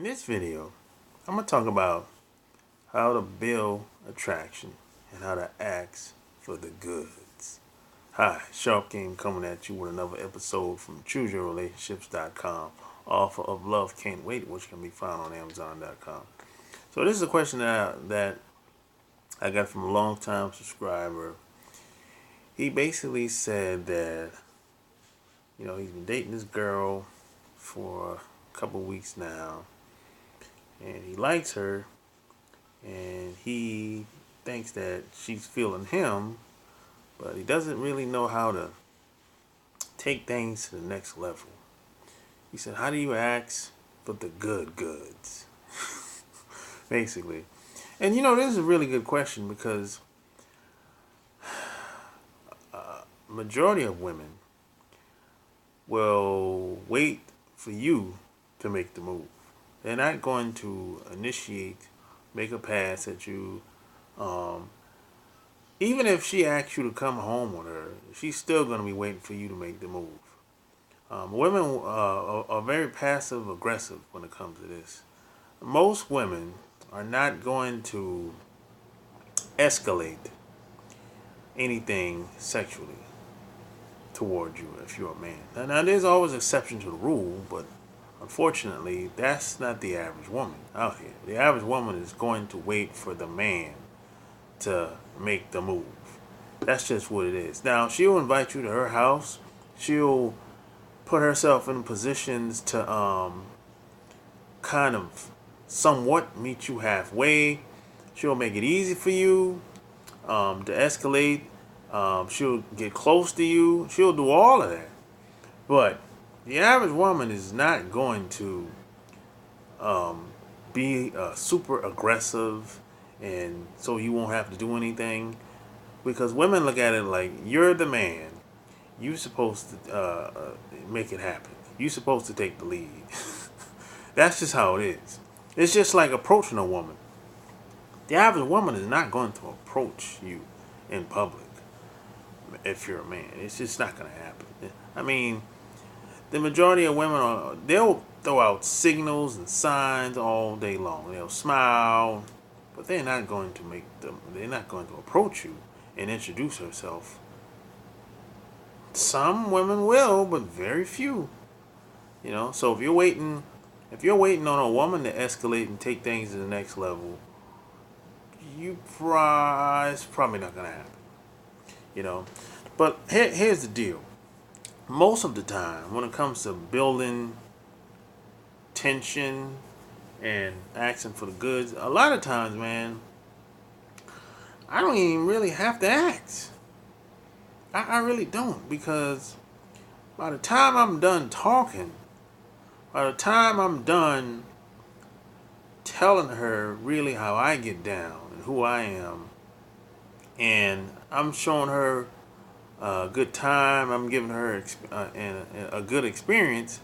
this video, I'm going to talk about how to build attraction and how to ask for the goods. Hi, Sharp Game coming at you with another episode from ChooseYourRelationships.com, offer of Love Can't Wait, which can be found on Amazon.com. So this is a question that I got from a long-time subscriber. He basically said that, he's been dating this girl for a couple weeks now, and he likes her, and he thinks that she's feeling him, but he doesn't really know how to take things to the next level. He said, how do you ask for the good goods? Basically. And this is a really good question because majority of women will wait for you to make the move. They're not going to initiate, make a pass at you. Even if she asks you to come home with her, she's still going to be waiting for you to make the move. Women are very passive aggressive when it comes to this. Most women are not going to escalate anything sexually toward you if you're a man. Now there's always exception to the rule, but unfortunately, that's not the average woman out here. The average woman is going to wait for the man to make the move. That's just what it is. Now, she'll invite you to her house. She'll put herself in positions to kind of somewhat meet you halfway. She'll make it easy for you to escalate. She'll get close to you. She'll do all of that. But the average woman is not going to be super aggressive, and so you won't have to do anything. Because women look at it like, you're the man. You're supposed to make it happen. You're supposed to take the lead. That's just how it is. It's just like approaching a woman. The average woman is not going to approach you in public if you're a man. It's just not going to happen. I mean, the majority of women, they'll throw out signals and signs all day long. They'll smile, but they're not going to approach you and introduce herself. Some women will, but very few. So if you're waiting on a woman to escalate and take things to the next level, it's probably not gonna happen. But here's the deal. Most of the time, when it comes to building tension and asking for the goods, a lot of times, man, I don't even really have to ask. I really don't, because by the time I'm done talking, by the time I'm done telling her really how I get down and who I am, and I'm showing her a good time, I'm giving her a good experience,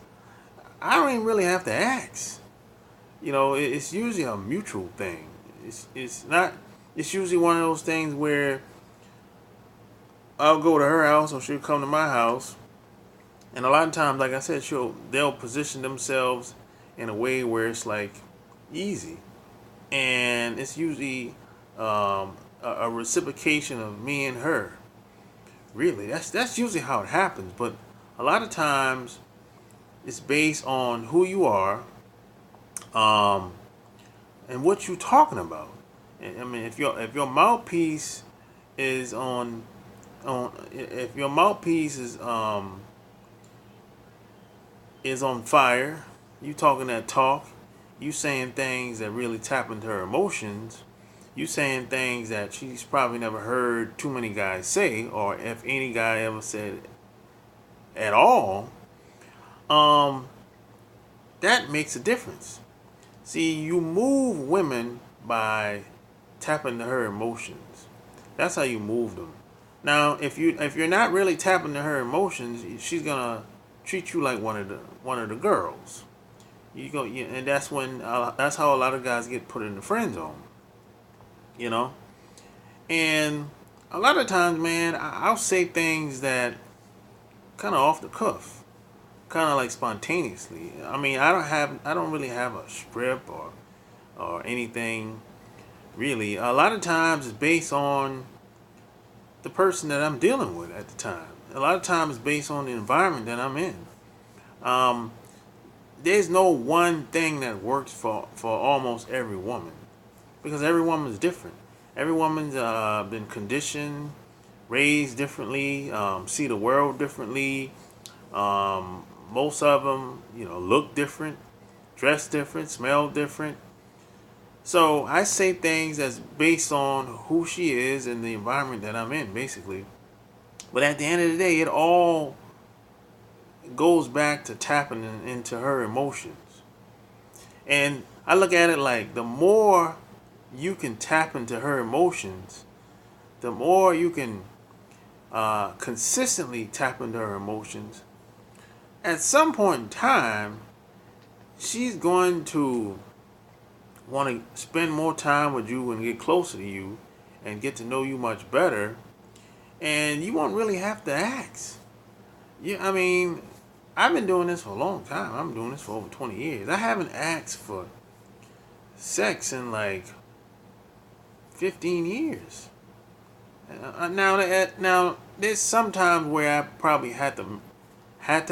I don't even really have to ask. It's usually a mutual thing. It's not. It's usually one of those things where I'll go to her house or she'll come to my house, and a lot of times, like I said, they'll position themselves in a way where it's like easy, and it's usually a reciprocation of me and her. Really, that's usually how it happens. But a lot of times, it's based on who you are, and what you're talking about. I mean, if your mouthpiece is if your mouthpiece is on fire, you talking that talk, you saying things that really tap into her emotions, you saying things that she's probably never heard too many guys say, or if any guy ever said at all, that makes a difference. See, you move women by tapping into her emotions. That's how you move them. Now, if you're not really tapping into her emotions, she's gonna treat you like one of the girls. And that's how a lot of guys get put in the friend zone. And a lot of times, man, I'll say things that kind of off the cuff. kind of like spontaneously. I mean, I don't really have a script or anything really. A lot of times it's based on the person that I'm dealing with at the time. A lot of times it's based on the environment that I'm in. Um, there's no one thing that works for almost every woman because every woman is different. Every woman's been conditioned, raised differently, see the world differently. Most of them, look different, dress different, smell different. So I say things that's based on who she is and the environment that I'm in, basically. But at the end of the day, it all goes back to tapping into her emotions. And I look at it like the more you can tap into her emotions, the more you can consistently tap into her emotions. At some point in time, she's going to want to spend more time with you and get closer to you and get to know you much better. And you won't really have to ask. Yeah, I mean, I've been doing this for a long time. I'm doing this for over 20 years. I haven't asked for sex in like 15 years. Now there's sometimes where I probably had to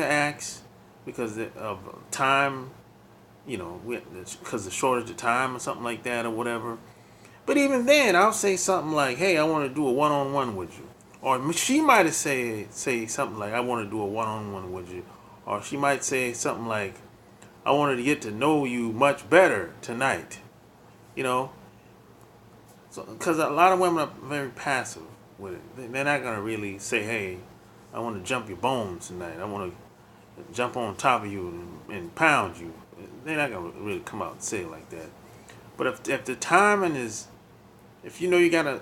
ask because of time, because of shortage of time or something like that or whatever. But even then, I'll say something like, "Hey, I want to do a one-on-one with you," or she might have say something like, "I want to do a one-on-one with you," or she might say something like, "I wanted to get to know you much better tonight," you know. So, because a lot of women are very passive with it, they're not gonna really say, "Hey, I want to jump your bones tonight. I want to jump on top of you and pound you." They're not gonna really come out and say it like that. But if the timing is, if you know you gotta,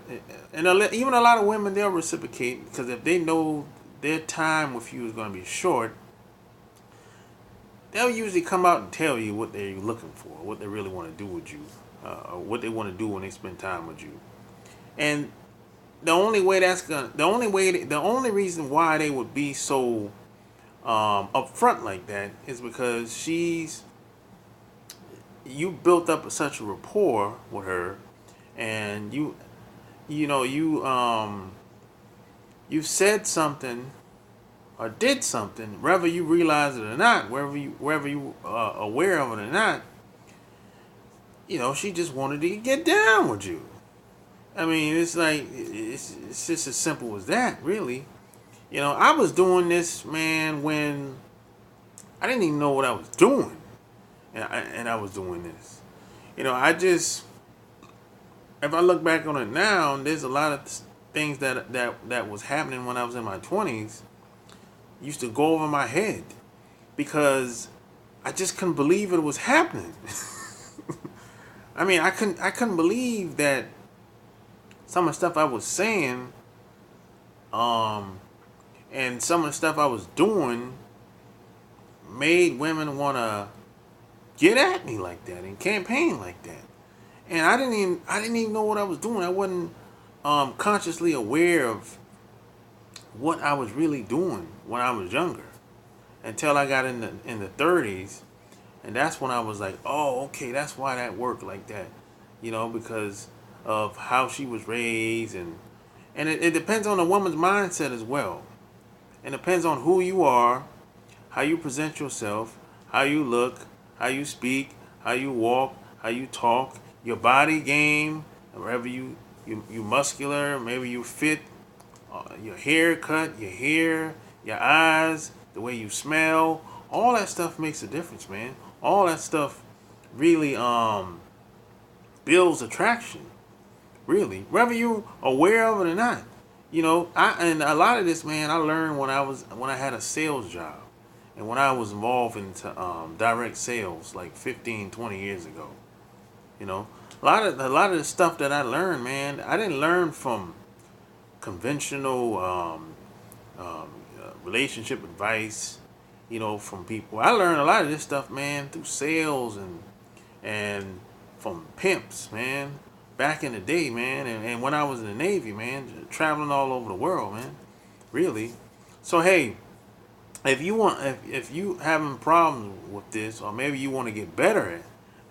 and even a lot of women, they'll reciprocate because if they know their time with you is gonna be short, they'll usually come out and tell you what they're looking for, what they really want to do with you, or what they want to do when they spend time with you. And the only reason why they would be so upfront like that is because you built up such a rapport with her, and you said something or did something, whether you realize it or not, wherever you are aware of it or not. She just wanted to get down with you. I mean, it's like it's just as simple as that, really. I was doing this, man, when I didn't even know what I was doing, and I was doing this. I just, if I look back on it now, there's a lot of things that was happening when I was in my 20s used to go over my head because I just couldn't believe it was happening. I mean, I couldn't believe that some of the stuff I was saying, and some of the stuff I was doing made women want to get at me like that and campaign like that. And I didn't even know what I was doing. I wasn't consciously aware of what I was really doing when I was younger until I got in the 30s, and that's when I was like, oh, okay, that's why that worked like that, because of how she was raised, and it depends on the woman's mindset as well. It depends on who you are, how you present yourself, how you look, how you speak, how you walk, how you talk, your body game, wherever you muscular, maybe you fit, your haircut, your hair, your eyes, the way you smell, all that stuff makes a difference, man. All that stuff really builds attraction, really, whether you aware of it or not. And a lot of this, man, I learned when I had a sales job, and when I was involved into direct sales like 15, 20 years ago. A lot of the stuff that I learned, man, I didn't learn from conventional relationship advice, from people. I learned a lot of this stuff, man, through sales and from pimps, man, back in the day, man, and when I was in the Navy, man, traveling all over the world, man, really. So hey, if you want, if you having problems with this, or maybe you want to get better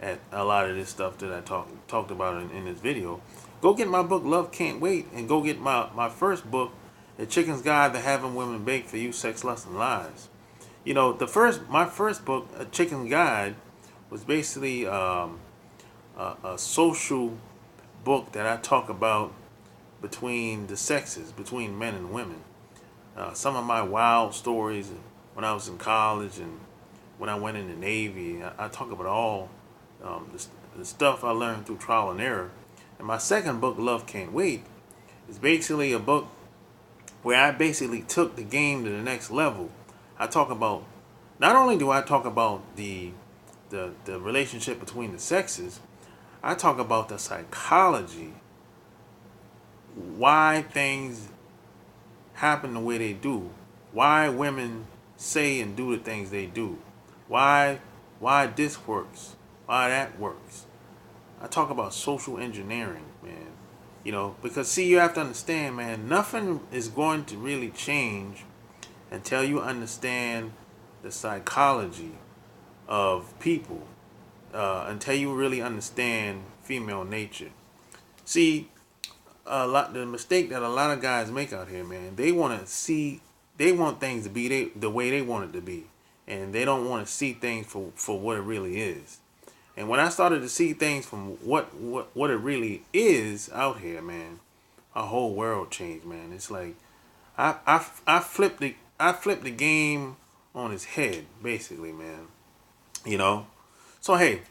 at a lot of this stuff that I talked about in this video, go get my book Love Can't Wait, and go get my first book, The Chicken's Guide to Having Women Bake for You, Sex, Lust, and Lies. You know, my first book, A Chicken's Guide, was basically a social book that I talk about between the sexes, between men and women. Some of my wild stories when I was in college and when I went in the Navy. I talk about all the stuff I learned through trial and error. And my second book, Love Can't Wait, is basically a book where I basically took the game to the next level. I talk about, not only do I talk about the relationship between the sexes, I talk about the psychology, why things happen the way they do, why women say and do the things they do, why this works, why that works. I talk about social engineering, man. You know, because see, you have to understand, man, nothing is going to really change until you understand the psychology of people, until you really understand female nature. See, the mistake that a lot of guys make out here, man, they want things to be the way they want it to be, and they don't want to see things for what it really is. And when I started to see things from what it really is out here, man, our whole world changed, man. It's like I flipped the game on its head, basically, man. You know. So hey,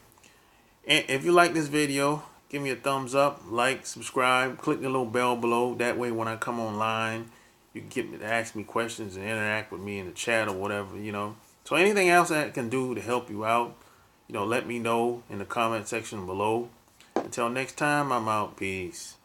if you like this video, give me a thumbs up, like, subscribe, click the little bell below. That way, when I come online, you can get me to ask me questions and interact with me in the chat or whatever, you know. So anything else that I can do to help you out, you know, let me know in the comment section below. Until next time, I'm out. Peace.